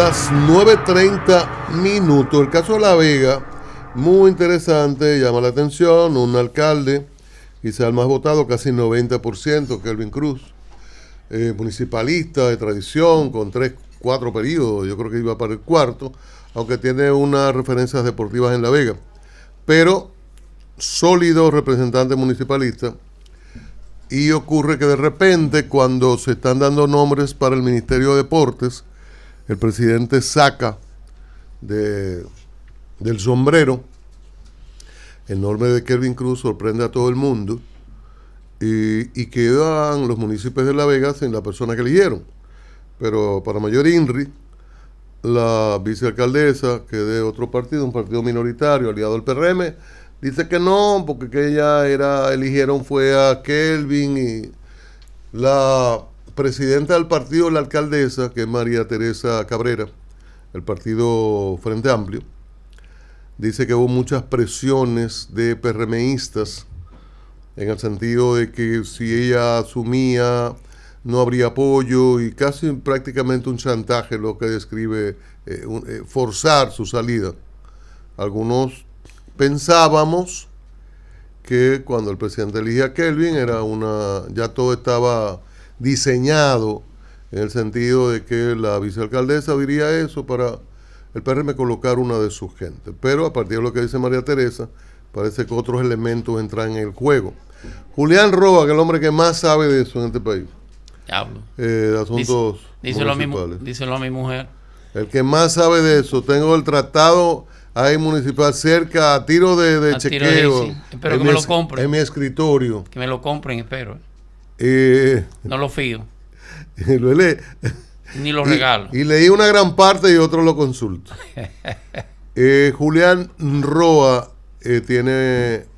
las 9:30. El caso de La Vega, muy interesante, llama la atención. Un alcalde, quizá el más votado, casi 90%, Kelvin Cruz, municipalista de tradición, con 3-4 periodos, yo creo que iba para el cuarto, aunque tiene unas referencias deportivas en La Vega, pero sólido representante municipalista. Y ocurre que de repente, cuando se están dando nombres para el Ministerio de Deportes, el presidente saca del sombrero el nombre de Kelvin Cruz, sorprende a todo el mundo, y quedan los municipios de La Vega sin la persona que eligieron. Pero para mayor INRI, la vicealcaldesa, que es de otro partido, un partido minoritario, aliado al PRM, dice que no, porque que ella eligieron fue a Kelvin, y la presidenta del partido, la alcaldesa, que es María Teresa Cabrera, el partido Frente Amplio, dice que hubo muchas presiones de PRMistas en el sentido de que si ella asumía no habría apoyo, y casi prácticamente un chantaje, lo que describe forzar su salida. Algunos pensábamos que cuando el presidente elige a Kelvin ya todo estaba diseñado en el sentido de que la vicealcaldesa diría eso para el PRM colocar una de sus gentes. Pero a partir de lo que dice María Teresa, parece que otros elementos entran en el juego. Julián Roa, que es el hombre que más sabe de eso en este país. Hablo. De asuntos municipales. Díselo a mi mujer. El que más sabe de eso. Tengo el tratado ahí municipal cerca, a tiro de chequeo. Sí. Espero que me lo compren. En mi escritorio. Que me lo compren, espero. No lo fío. Ni lo regalo. Y leí una gran parte y otro lo consulto. Julián Roa tiene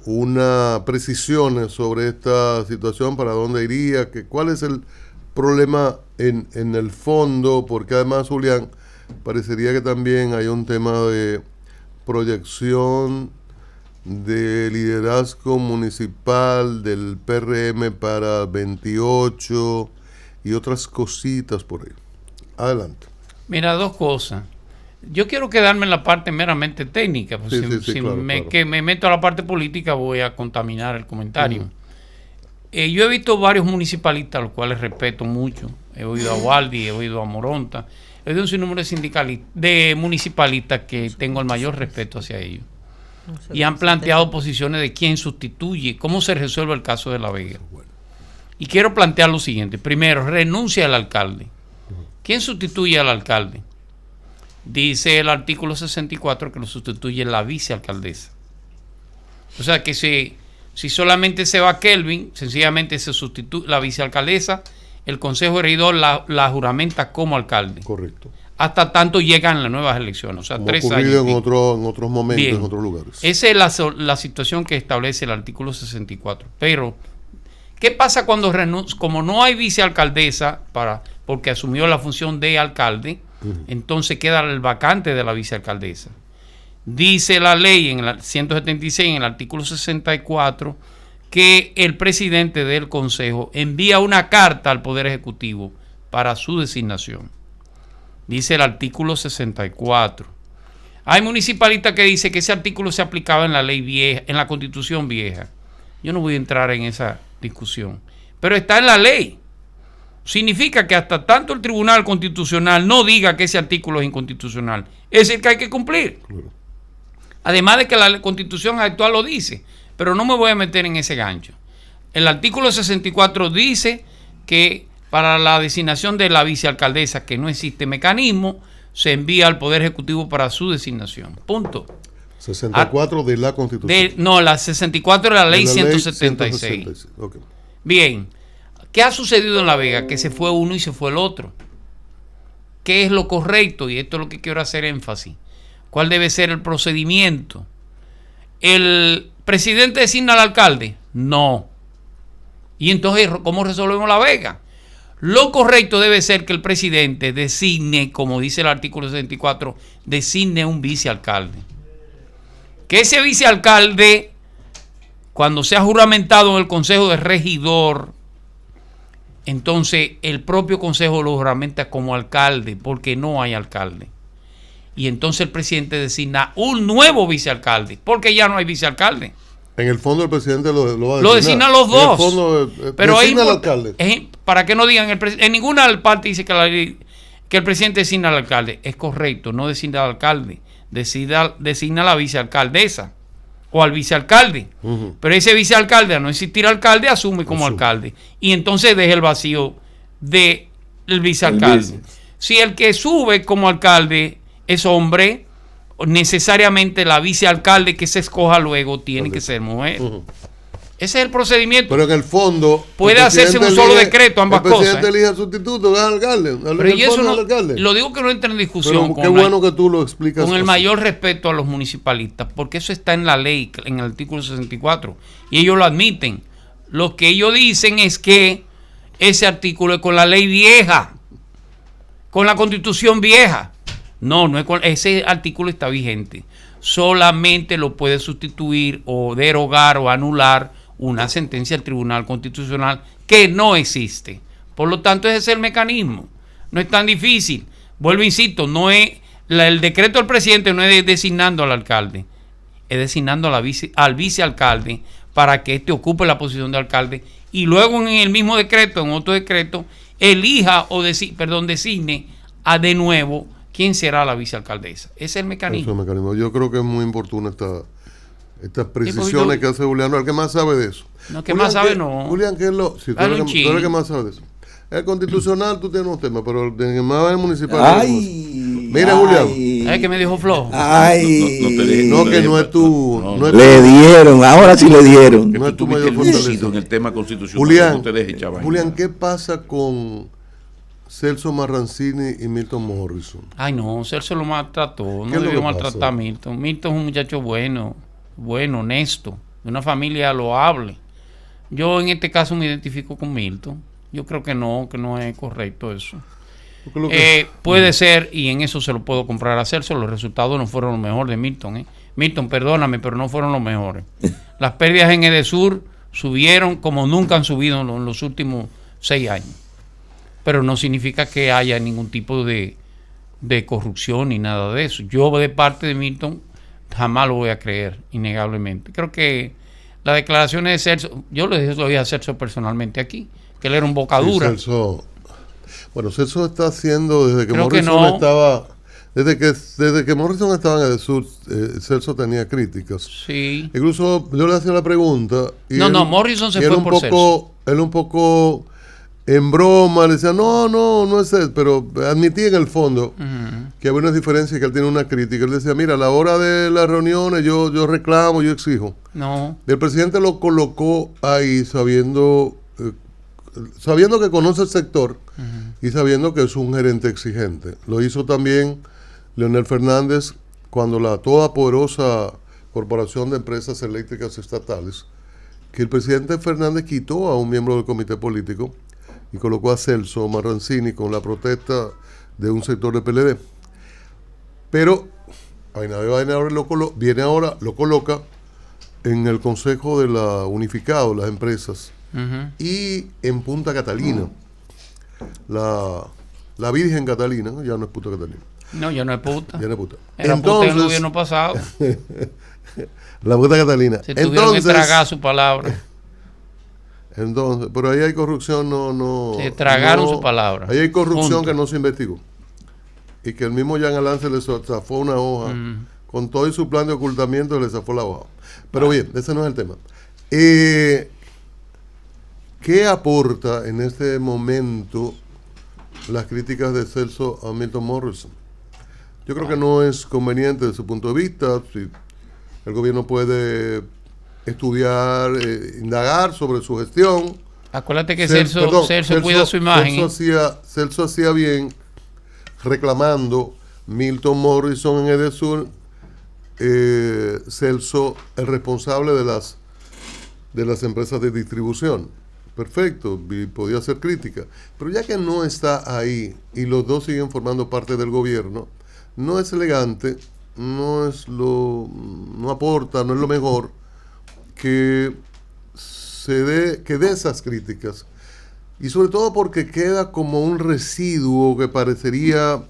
una precisión sobre esta situación, para dónde iría, cuál es el problema en el fondo, porque además, Julián, parecería que también hay un tema de proyección de liderazgo municipal del PRM para 28 y otras cositas por ahí. Adelante. Mira, dos cosas. Yo quiero quedarme en la parte meramente técnica, pues claro. Que me meto a la parte política voy a contaminar el comentario. Yo he visto varios municipalistas, los cuales respeto mucho. He oído a Waldi, he oído a Moronta, he oído un sinnúmero de municipalistas que tengo el mayor respeto hacia ellos. Y han planteado posiciones de quién sustituye, cómo se resuelve el caso de La Vega. Y quiero plantear lo siguiente. Primero, renuncia al alcalde. ¿Quién sustituye al alcalde? Dice el artículo 64 que lo sustituye la vicealcaldesa. O sea que si solamente se va Kelvin, sencillamente se sustituye la vicealcaldesa, el consejo regidor la juramenta como alcalde. Correcto. Hasta tanto llegan las nuevas elecciones. O sea, como 3 años. En otros momentos, bien, en otros lugares. Esa es la situación que establece el artículo 64. Pero, ¿qué pasa cuando como no hay vicealcaldesa porque asumió la función de alcalde? Entonces queda el vacante de la vicealcaldesa. Dice la ley en el 176, en el artículo 64, que el presidente del consejo envía una carta al Poder Ejecutivo para su designación. Dice el artículo 64. Hay municipalistas que dicen que ese artículo se aplicaba en la ley vieja, en la Constitución vieja. Yo no voy a entrar en esa discusión, pero está en la ley. Significa que hasta tanto el Tribunal Constitucional no diga que ese artículo es inconstitucional, es el que hay que cumplir. Claro. Además de que la Constitución actual lo dice, pero no me voy a meter en ese gancho. El artículo 64 dice que para la designación de la vicealcaldesa, que no existe mecanismo, se envía al Poder Ejecutivo para su designación. Punto. 64 de la Constitución. La 64 de la ley 176. Okay. Bien. ¿Qué ha sucedido en La Vega? Que se fue uno y se fue el otro. ¿Qué es lo correcto? Y esto es lo que quiero hacer énfasis. ¿Cuál debe ser el procedimiento? ¿El presidente designa al alcalde? No. Y entonces, ¿cómo resolvemos La Vega? Lo correcto debe ser que el presidente designe, como dice el artículo 64, designe un vicealcalde. Que ese vicealcalde, cuando sea juramentado en el Consejo de Regidor, Entonces, el propio Consejo lo juramenta como alcalde, porque no hay alcalde. Y entonces el presidente designa un nuevo vicealcalde, porque ya no hay vicealcalde. En el fondo el presidente lo va a designar. Lo designan los dos. En el fondo, pero designa al alcalde. Para que no digan, en ninguna parte dice que el presidente designa al alcalde. Es correcto, no designa al alcalde, designa a la vicealcaldesa o al vicealcalde. Pero ese vicealcalde, al no existir alcalde, asume como alcalde. Y entonces deja el vacío del vicealcalde. Si el que sube como alcalde es hombre, necesariamente la vicealcalde que se escoja luego tiene que ser mujer. Ese es el procedimiento. Pero en el fondo puede hacerse un solo decreto, ambas cosas. El presidente elige al sustituto, que es al alcalde. Pero y eso no, lo digo que no entra en discusión. Pero qué bueno que tú lo explicas. Con el mayor respeto a los municipalistas, porque eso está en la ley, en el artículo 64, y ellos lo admiten. Lo que ellos dicen es que ese artículo es con la ley vieja, con la constitución vieja. No es con, ese artículo está vigente. Solamente lo puede sustituir o derogar o anular una sentencia del Tribunal Constitucional que no existe. Por lo tanto, ese es el mecanismo. No es tan difícil. Vuelvo, insisto, no es el decreto del presidente no es designando al alcalde, es designando al vicealcalde para que éste ocupe la posición de alcalde y luego en el mismo decreto, en otro decreto, elija o designe de nuevo quién será la vicealcaldesa. Ese es el mecanismo. Ese es el mecanismo. Yo creo que es muy importante estas precisiones que hace Julián. ¿El que más sabe de eso? No, que más sabe no. Julián, ¿qué es lo? Si tú eres el que más sabe de eso. El constitucional tú tienes un tema, pero el que más es el municipal. Ay, mira, Julián. Es que me dijo flojo. Ay, no, que no es tu. No es le dieron, ahora sí le dieron. No es tu mayor fortaleza. En el tema constitucional. Julián, ¿qué pasa con Celso Marrancini y Milton Morrison? Ay, no, Celso lo maltrató. No debió maltratar a Milton. Milton es un muchacho bueno, honesto, de una familia loable. Yo en este caso me identifico con Milton. Yo creo que no es correcto eso. Puede ser, y en eso se lo puedo comprar a Celso, los resultados no fueron los mejores de Milton. Milton, perdóname, pero no fueron los mejores. Las pérdidas en Edesur subieron como nunca han subido en los últimos 6 años. Pero no significa que haya ningún tipo de corrupción ni nada de eso. Yo de parte de Milton jamás lo voy a creer, innegablemente. Creo que las declaraciones de Celso, yo le dije a Celso personalmente aquí, que él era un bocadura. Sí, Celso está haciendo desde que Morrison estaba, desde que Morrison estaba en Edesur, Celso tenía críticas. Sí. Incluso yo le hacía la pregunta. Y Morrison se fue por Celso. Él un poco en broma le decía, no es él, pero admitía en el fondo que había una diferencia y que él tiene una crítica. Él decía, mira, a la hora de las reuniones yo reclamo, yo exijo. No. Y el presidente lo colocó ahí sabiendo que conoce el sector y sabiendo que es un gerente exigente. Lo hizo también Leonel Fernández cuando la toda poderosa Corporación de Empresas Eléctricas Estatales, que el presidente Fernández quitó a un miembro del comité político y colocó a Celso Marrancini con la protesta de un sector de PLD. Pero viene ahora, lo coloca en el Consejo de la Unificado, las empresas, y en Punta Catalina. La Virgen Catalina, ya no es Punta Catalina. No, ya no es puta. Ya no es puta. Era puta en el gobierno pasado. La Punta Catalina. Se tuvieron que tragar su palabra. Entonces, pero ahí hay corrupción, se tragaron su palabra. Ahí hay corrupción que no se investigó. Y que el mismo Jean Alain se le zafó una hoja. Con todo y su plan de ocultamiento le zafó la hoja. Pero bien, ese no es el tema. ¿Qué aporta en este momento las críticas de Celso a Milton Morrison? Yo creo que no es conveniente desde su punto de vista. Si el gobierno puede estudiar, indagar sobre su gestión. Acuérdate que Celso cuida su imagen. Celso hacía bien reclamando Milton Morrison en Edesur. Celso, el responsable de las empresas de distribución. Perfecto, y podía hacer crítica. Pero ya que no está ahí y los dos siguen formando parte del gobierno, no es elegante, no aporta, no es lo mejor que dé esas críticas Y sobre todo porque queda como un residuo que parecería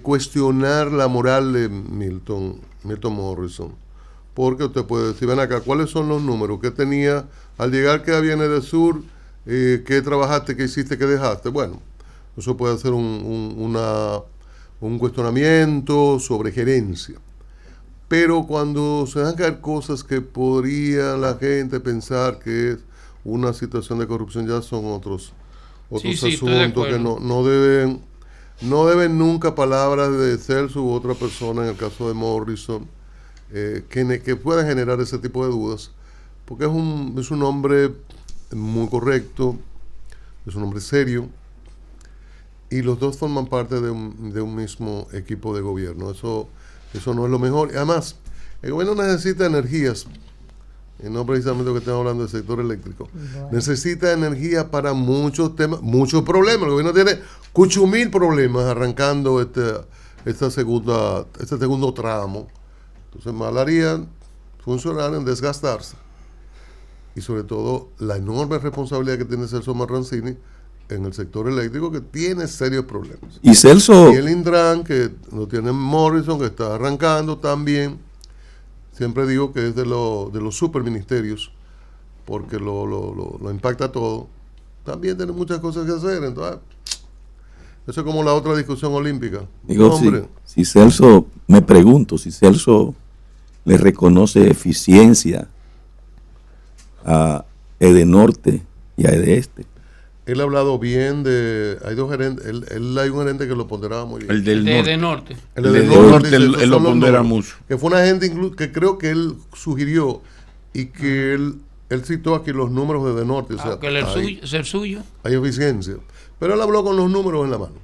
cuestionar la moral de Milton Morrison. Porque usted puede decir, ven acá, ¿cuáles son los números? ¿Qué tenía al llegar que viene del sur? ¿Qué trabajaste, qué hiciste, qué dejaste? Bueno, eso puede ser un cuestionamiento sobre gerencia. Pero cuando se dan caer cosas que podría la gente pensar que es una situación de corrupción, ya son otros asuntos que no deben nunca palabras de Celso u otra persona, en el caso de Morrison, que pueda generar ese tipo de dudas, porque es un hombre muy correcto, es un hombre serio, y los dos forman parte de un mismo equipo de gobierno. Eso no es lo mejor. Y además, el gobierno necesita energías, y no precisamente lo que estamos hablando del sector eléctrico. Bueno. Necesita energía para muchos temas, muchos problemas. El gobierno tiene 8.000 problemas arrancando este segundo tramo. Entonces, mal harían funcionar en desgastarse. Y sobre todo, la enorme responsabilidad que tiene Celso Marrancini en el sector eléctrico, que tiene serios problemas. Y Celso... Y el Intran, que lo tiene Morrison, que está arrancando también. Siempre digo que es de los superministerios, porque lo impacta todo. También tiene muchas cosas que hacer. Entonces, eso es como la otra discusión olímpica. Digo, si Celso, me pregunto, si Celso le reconoce eficiencia a Edenorte y a Edeste. Él ha hablado bien de... Hay dos gerentes. Hay un gerente que lo ponderaba muy bien. El del norte. El del norte él lo pondera mucho. Que fue una gente que creo que él sugirió y que él citó aquí los números de Norte. O sea, que es el suyo. Hay eficiencia. Pero él habló con los números en la mano.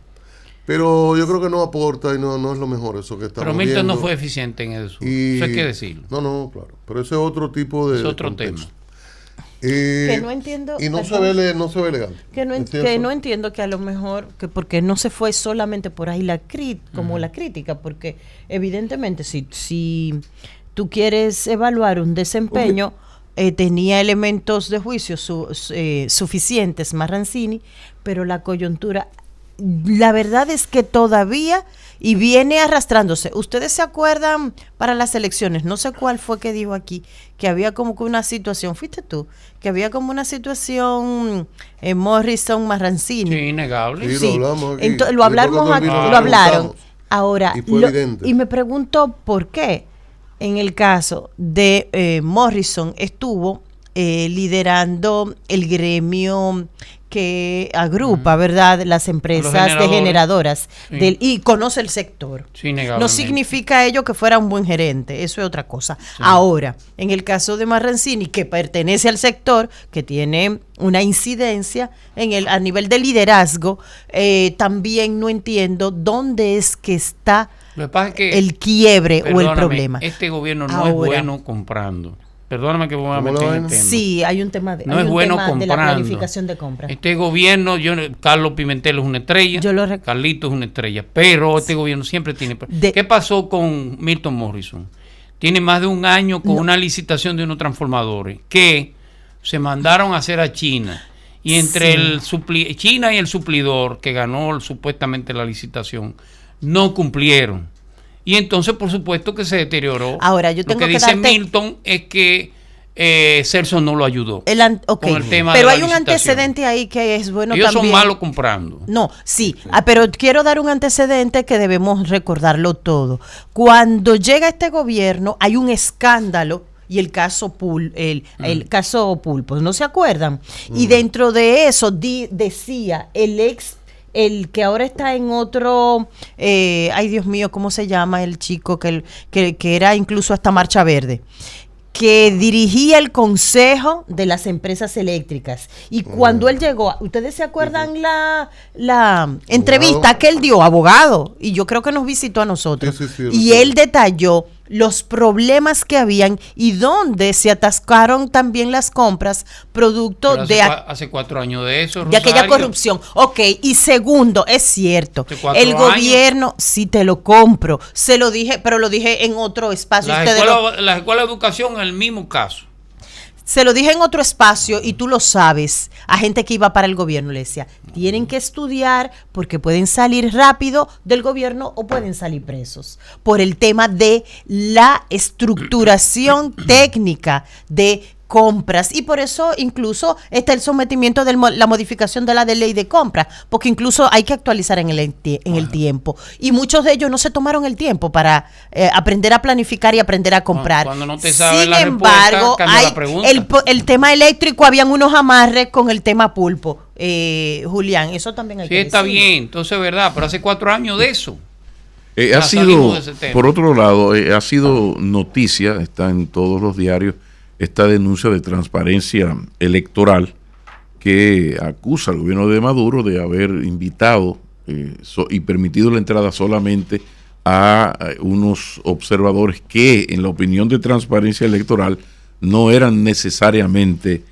Pero yo creo que no aporta y no es lo mejor eso que estamos viendo. Pero Milton no fue eficiente en eso. Eso hay que decirlo. No, claro. Pero ese es otro tipo de... Es otro tema. Que no entiendo. Y no se ve elegante. Que no entiendo que a lo mejor, que porque no se fue solamente por ahí la crítica, porque evidentemente si tú quieres evaluar un desempeño, tenía elementos de juicio suficientes Marrancini, pero la coyuntura, la verdad es que todavía, y viene arrastrándose. Ustedes se acuerdan para las elecciones, no sé cuál fue que dijo aquí, que había como que una situación, fuiste tú, que había como una situación Morrison Marrancini. Sí, innegable. Sí, lo hablamos aquí. Entonces, lo hablaron. Ahora, y me pregunto por qué en el caso de Morrison estuvo liderando el gremio que agrupa, ¿verdad?, las empresas de generadoras y conoce el sector. Sí, no significa ello que fuera un buen gerente, eso es otra cosa. Sí. Ahora, en el caso de Marrancini, que pertenece al sector, que tiene una incidencia a nivel de liderazgo, también no entiendo dónde es que está el quiebre o el problema. Este gobierno no es bueno comprando. Perdóname que voy a meter en el tema. Sí, hay un tema de comprando. De la planificación de compra. Este gobierno, Carlos Pimentel es una estrella, Carlito es una estrella, pero este gobierno siempre tiene... ¿Qué pasó con Milton Morrison? Tiene más de un año con una licitación de unos transformadores que se mandaron a hacer a China. Y entre China y el suplidor, que ganó supuestamente la licitación, no cumplieron. Y entonces, por supuesto, que se deterioró. Ahora, yo tengo lo que dice Milton es que Celso no lo ayudó con el tema. Pero hay un antecedente ahí que es bueno. Ellos también. Son malos comprando. No, sí. Pero quiero dar un antecedente que debemos recordarlo todo. Cuando llega este gobierno, hay un escándalo. Y el caso el caso Pulpos, ¿no se acuerdan? Y dentro de eso decía el que ahora está en otro, ay Dios mío, ¿cómo se llama el chico que era incluso hasta Marcha Verde? Que dirigía el consejo de las empresas eléctricas. Y cuando él llegó, ¿ustedes se acuerdan la entrevista que él dio, abogado? Y yo creo que nos visitó a nosotros. Y él detalló los problemas que habían y dónde se atascaron también las compras producto hace 4 años de eso, Rosario. De aquella corrupción. Ok, y segundo, es cierto, el gobierno, sí te lo compro, se lo dije, pero lo dije en otro espacio. Las escuelas de educación, el mismo caso. Se lo dije en otro espacio y tú lo sabes, a gente que iba para el gobierno, le decía, tienen que estudiar porque pueden salir rápido del gobierno o pueden salir presos por el tema de la estructuración técnica de compras, y por eso incluso está el sometimiento de la modificación de la ley de compras, porque incluso hay que actualizar en el tiempo, y muchos de ellos no se tomaron el tiempo para aprender a planificar y aprender a comprar. Cuando no te sabes Sin la embargo, respuesta, la pregunta. el tema eléctrico, habían unos amarres con el tema pulpo, Julián, eso también hay que está decirlo. bien, entonces es verdad, pero hace 4 años de eso. Ha sido, por otro lado, ha sido noticia, está en todos los diarios, esta denuncia de transparencia electoral que acusa al gobierno de Maduro de haber invitado y permitido la entrada solamente a unos observadores que, en la opinión de transparencia electoral, no eran necesariamente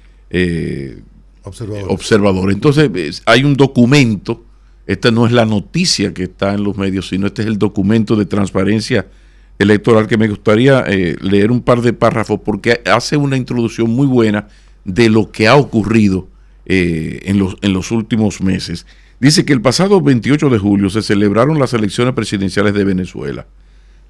observadores. Entonces, hay un documento, esta no es la noticia que está en los medios, sino este es el documento de transparencia electoral que me gustaría leer un par de párrafos porque hace una introducción muy buena de lo que ha ocurrido en los últimos meses. Dice que el pasado 28 de julio se celebraron las elecciones presidenciales de Venezuela.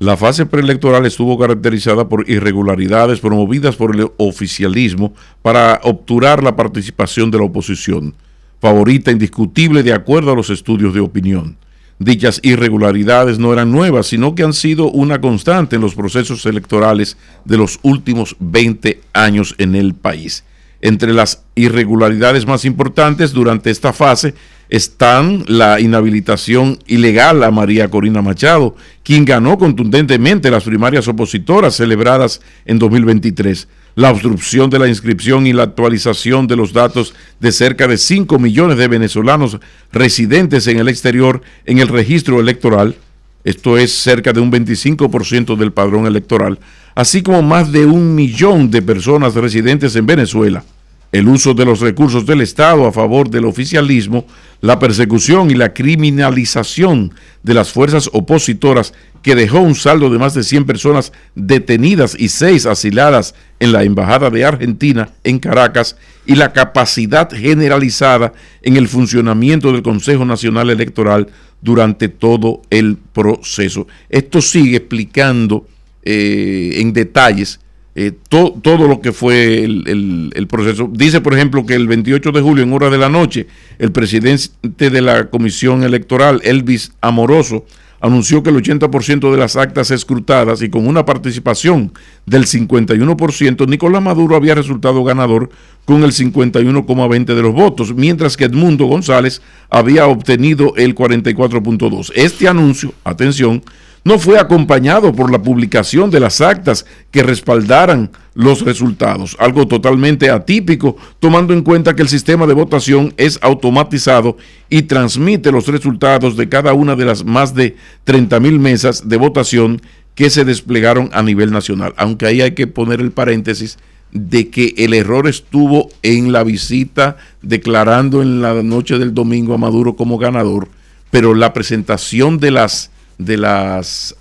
La fase preelectoral estuvo caracterizada por irregularidades promovidas por el oficialismo para obturar la participación de la oposición, favorita indiscutible de acuerdo a los estudios de opinión. Dichas irregularidades no eran nuevas, sino que han sido una constante en los procesos electorales de los últimos 20 años en el país. Entre las irregularidades más importantes durante esta fase están la inhabilitación ilegal a María Corina Machado, quien ganó contundentemente las primarias opositoras celebradas en 2023, la obstrucción de la inscripción y la actualización de los datos de cerca de 5 millones de venezolanos residentes en el exterior en el registro electoral, esto es cerca de un 25% del padrón electoral, así como más de 1 millón de personas residentes en Venezuela, el uso de los recursos del Estado a favor del oficialismo, la persecución y la criminalización de las fuerzas opositoras que dejó un saldo de más de 100 personas detenidas y 6 asiladas en la Embajada de Argentina en Caracas, y la capacidad generalizada en el funcionamiento del Consejo Nacional Electoral durante todo el proceso. Esto sigue explicando en detalles todo lo que fue el proceso. Dice, por ejemplo, que el 28 de julio, en horas de la noche, el presidente de la Comisión Electoral, Elvis Amoroso, anunció que el 80% de las actas escrutadas y con una participación del 51%, Nicolás Maduro había resultado ganador con el 51,20% de los votos, mientras que Edmundo González había obtenido el 44,2%. Este anuncio, atención, no fue acompañado por la publicación de las actas que respaldaran los resultados, algo totalmente atípico, tomando en cuenta que el sistema de votación es automatizado y transmite los resultados de cada una de las más de 30,000 mesas de votación que se desplegaron a nivel nacional. Aunque ahí hay que poner el paréntesis de que el error estuvo en la visita declarando en la noche del domingo a Maduro como ganador, pero la presentación de las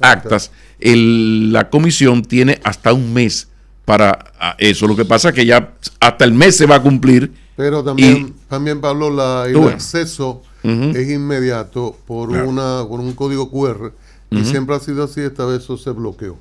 actas, la comisión tiene hasta un mes para eso. Lo que pasa es que ya hasta el mes se va a cumplir. Pero también Pablo, el acceso es inmediato por un código QR, y siempre ha sido así. Esta vez eso se bloqueó.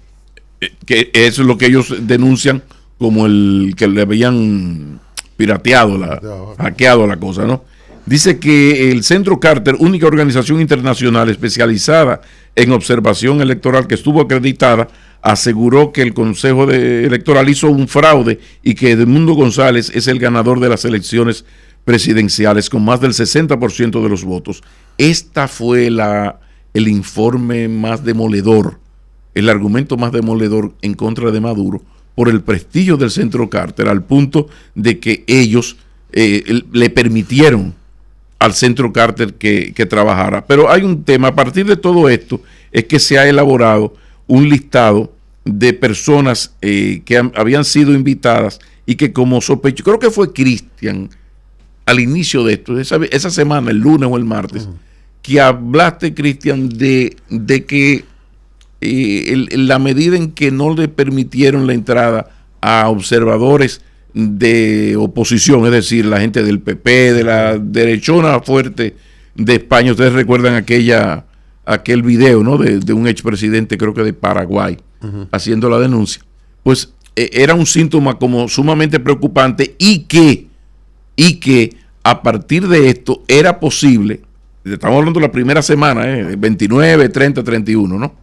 Que eso es lo que ellos denuncian como el que le habían pirateado, hackeado la cosa, ¿no? Dice que el Centro Carter, única organización internacional especializada en observación electoral que estuvo acreditada, aseguró que el Consejo Electoral hizo un fraude y que Edmundo González es el ganador de las elecciones presidenciales con más del 60% de los votos. Esta fue el informe más demoledor, el argumento más demoledor en contra de Maduro por el prestigio del Centro Carter, al punto de que ellos le permitieron al Centro Carter que trabajara. Pero hay un tema, a partir de todo esto, es que se ha elaborado un listado de personas que habían sido invitadas y que como sospecho, creo que fue Cristian, al inicio de esto, esa semana, el lunes o el martes, que hablaste, Cristian, de que la medida en que no le permitieron la entrada a observadores de oposición, es decir, la gente del PP, de la derechona fuerte de España. Ustedes recuerdan aquel video, ¿no?, de un expresidente, creo que de Paraguay, haciendo la denuncia. Pues era un síntoma como sumamente preocupante y que a partir de esto era posible, estamos hablando de la primera semana, 29, 30, 31, ¿no?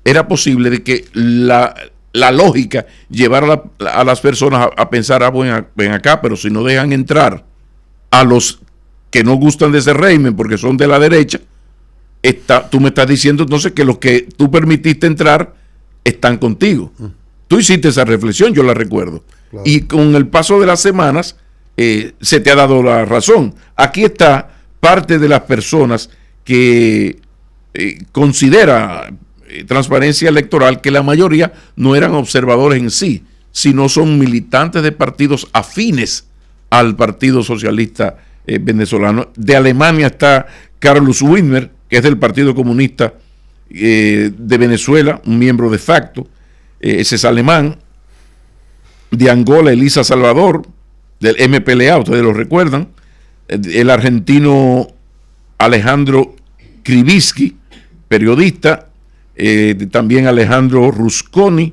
Era posible de que la lógica llevara a las personas a pensar, ven acá, pero si no dejan entrar a los que no gustan de ese régimen porque son de la derecha, tú me estás diciendo entonces que los que tú permitiste entrar están contigo. Tú hiciste esa reflexión, yo la recuerdo. Claro. Y con el paso de las semanas se te ha dado la razón. Aquí está parte de las personas que considera Transparencia Electoral que la mayoría no eran observadores en sí, sino son militantes de partidos afines al Partido Socialista venezolano. De Alemania está Carlos Widmer, que es del Partido Comunista de Venezuela, un miembro de facto, ese es alemán. De Angola, Elisa Salvador, del MPLA, ustedes lo recuerdan. El argentino Alejandro Krivitsky, periodista. También Alejandro Rusconi,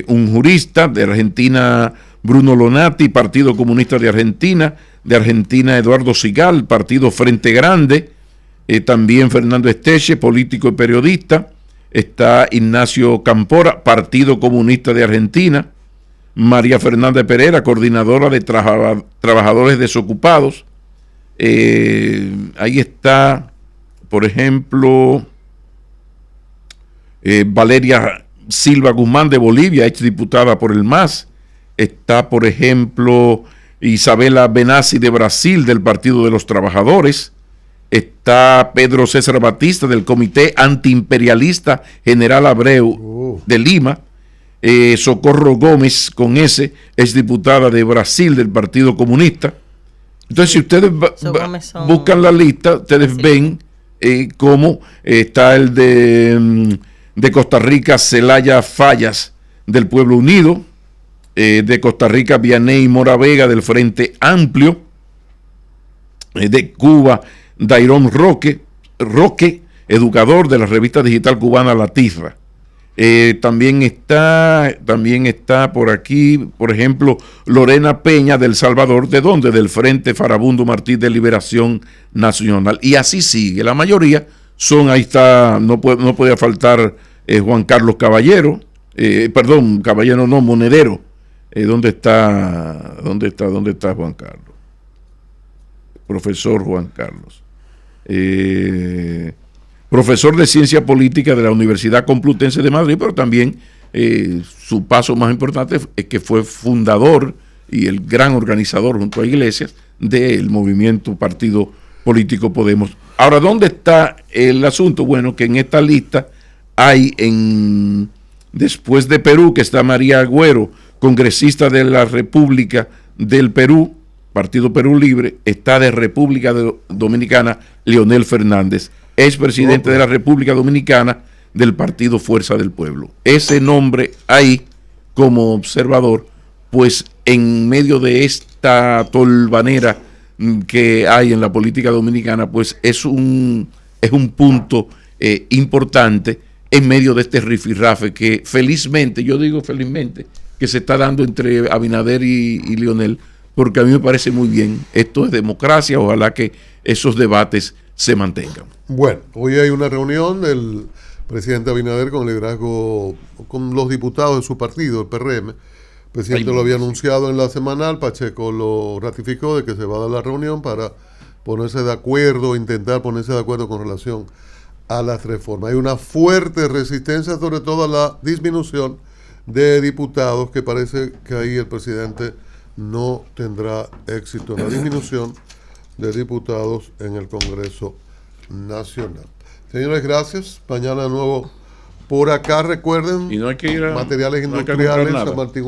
un jurista. De Argentina, Bruno Lonati, Partido Comunista de Argentina. De Argentina, Eduardo Sigal, Partido Frente Grande. También Fernando Esteche, político y periodista. Está Ignacio Campora, Partido Comunista de Argentina. María Fernanda Pereira, coordinadora de trabajadores desocupados. Ahí está, por ejemplo, Valeria Silva Guzmán de Bolivia, exdiputada por el MAS. Está, por ejemplo, Isabela Benassi de Brasil, del Partido de los Trabajadores. Está Pedro César Batista, del Comité Antiimperialista General Abreu de Lima. Socorro Gómez, con S, es diputada de Brasil del Partido Comunista. Entonces, si ustedes buscan la lista, ustedes ven cómo está el de Costa Rica, Celaya Fallas, del Pueblo Unido. De Costa Rica, Vianey Mora Vega, del Frente Amplio. De Cuba, Dairón Roque, educador de la revista digital cubana La Tierra. También está por aquí, por ejemplo, Lorena Peña del Salvador. ¿De dónde? Del Frente Farabundo Martí de Liberación Nacional. Y así sigue. La mayoría son, ahí está, no podía faltar Juan Carlos Caballero, Caballero no, Monedero. ¿Dónde está Juan Carlos? Profesor Juan Carlos. Profesor de Ciencia Política de la Universidad Complutense de Madrid, pero también su paso más importante es que fue fundador y el gran organizador junto a Iglesias del movimiento Partido Político Podemos. Ahora, ¿dónde está el asunto? Bueno, que en esta lista hay después de Perú, que está María Agüero, congresista de la República del Perú, Partido Perú Libre. Está de República Dominicana Leonel Fernández, expresidente de la República Dominicana del Partido Fuerza del Pueblo. Ese nombre ahí como observador, pues en medio de esta tolvanera que hay en la política dominicana, pues es un punto importante en medio de este rifirrafe que felizmente, yo digo felizmente, que se está dando entre Abinader y Leonel, porque a mí me parece muy bien. Esto es democracia, ojalá que esos debates se mantengan. Bueno, hoy hay una reunión del presidente Abinader con el liderazgo, con los diputados de su partido, el PRM. El presidente lo había anunciado en la semanal, Pacheco lo ratificó de que se va a dar la reunión para ponerse de acuerdo, intentar ponerse de acuerdo con relación a las reformas. Hay una fuerte resistencia, sobre todo a la disminución de diputados, que parece que ahí el presidente no tendrá éxito en la disminución de diputados en el Congreso Nacional. Señores, gracias. Mañana de nuevo por acá. Recuerden, y no hay que ir materiales industriales, San Martín